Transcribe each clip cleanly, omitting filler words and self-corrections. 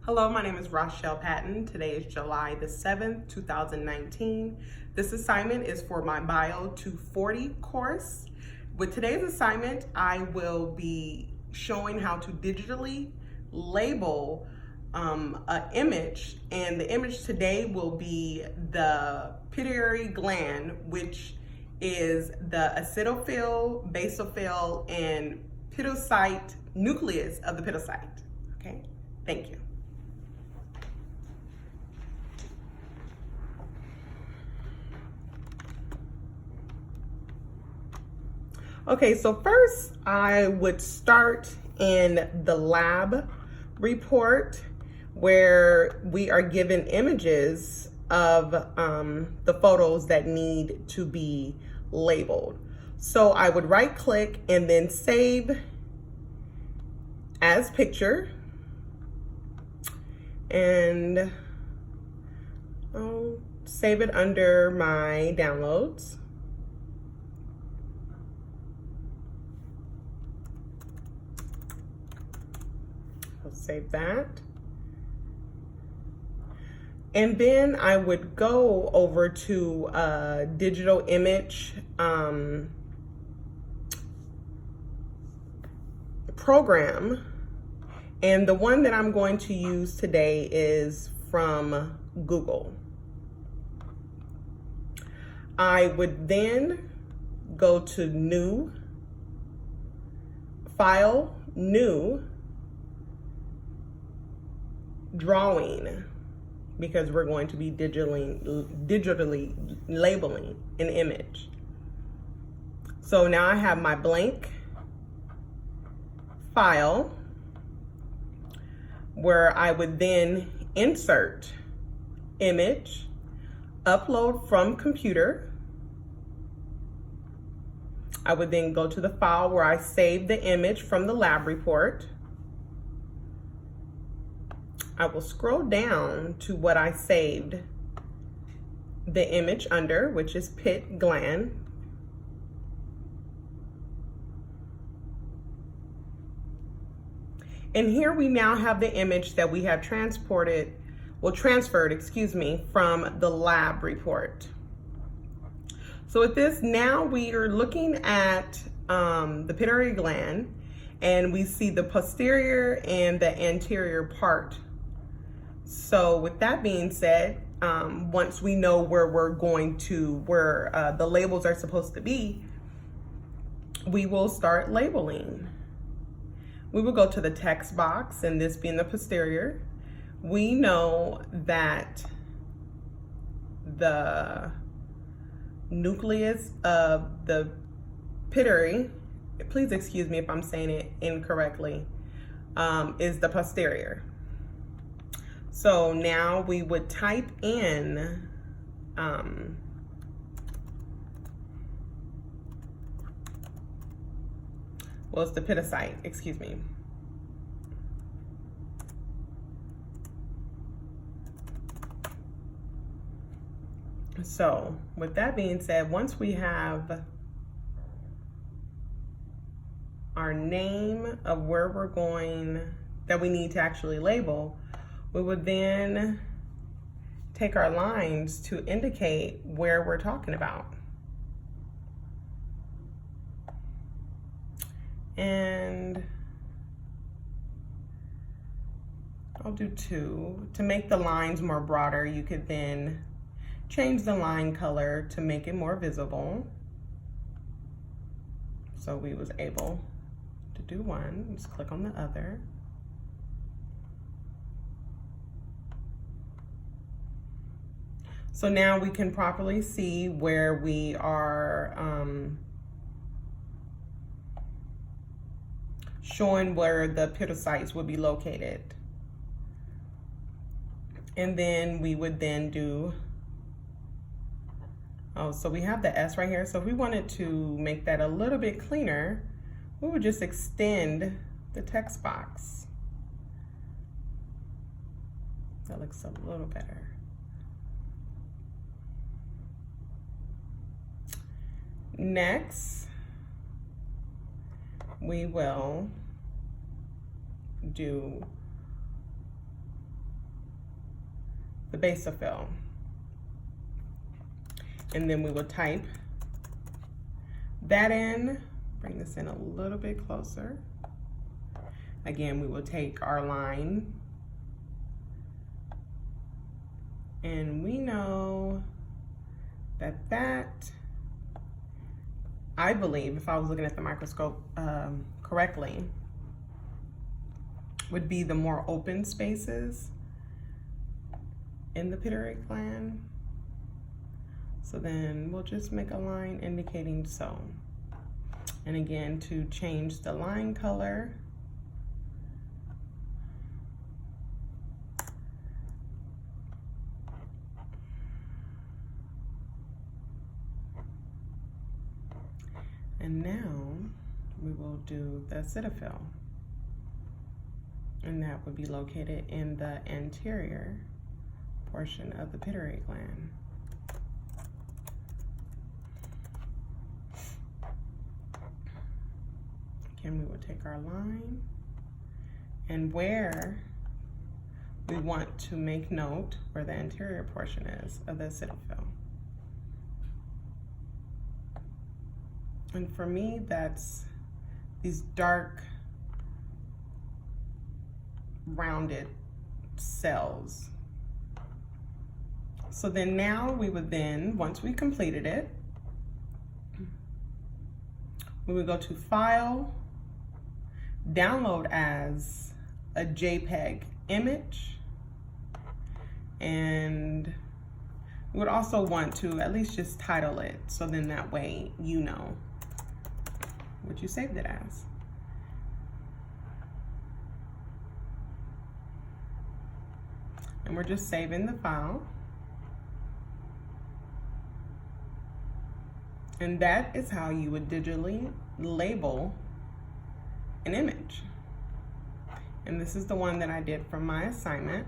Hello, my name is Rochelle Patton. Today is July the 7th, 2019. This assignment is for my Bio 240 course. With today's assignment, I will be showing how to digitally label an image, and the image today will be the pituitary gland, which is the acidophil, basophil, and pituocyte nucleus of the pituocyte. Okay, thank you. Okay, so first I would start in the lab report where we are given images of the photos that need to be labeled. So I would right click and then save as picture, and I'll save it under my downloads. Save that. And then I would go over to a digital image program. And the one that I'm going to use today is from Google. I would then go to New, File, New, Drawing, because we're going to be digitally labeling an image. So now I have my blank file where I would then insert image, upload from computer. I would then go to the file where I saved the image from the lab report. I will scroll down to what I saved the image under, which is pit gland. And here we now have the image that we have transferred, excuse me, from the lab report. So with this, now we are looking at the pituitary gland, and we see the posterior and the anterior part. So with that being said, once we know where the labels are supposed to be, we will start labeling. We will go to the text box, and this being the posterior. We know that the nucleus of the pituitary, please excuse me if I'm saying it incorrectly, is the posterior. So now we would type in it's the pituocyte, excuse me. So with that being said, once we have our name of where we're going that we need to actually label, we would then take our lines to indicate where we're talking about. And I'll do 2. To make the lines more broader, you could then change the line color to make it more visible. So we was able to do one. Just click on the other. So now we can properly see where we are showing where the pituocytes would be located. And then we would then do, so we have the S right here. So if we wanted to make that a little bit cleaner, we would just extend the text box. That looks a little better. Next, we will do the basophil. And then we will type that in, bring this in a little bit closer. Again, we will take our line, and we know that I believe, if I was looking at the microscope correctly, would be the more open spaces in the pituitary gland. So then we'll just make a line indicating so. And again, to change the line color, and now we will do the acidophil. And that would be located in the anterior portion of the pituitary gland. Again, we will take our line, and where we want to make note where the anterior portion is of the acidophil. And for me, that's these dark, rounded cells. So then now we would then, once we completed it, we would go to File, Download as a JPEG image, and we would also want to at least just title it, so then that way you know what you saved it as. And we're just saving the file. And that is how you would digitally label an image. And this is the one that I did from my assignment.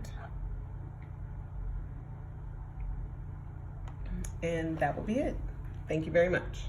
And that will be it. Thank you very much.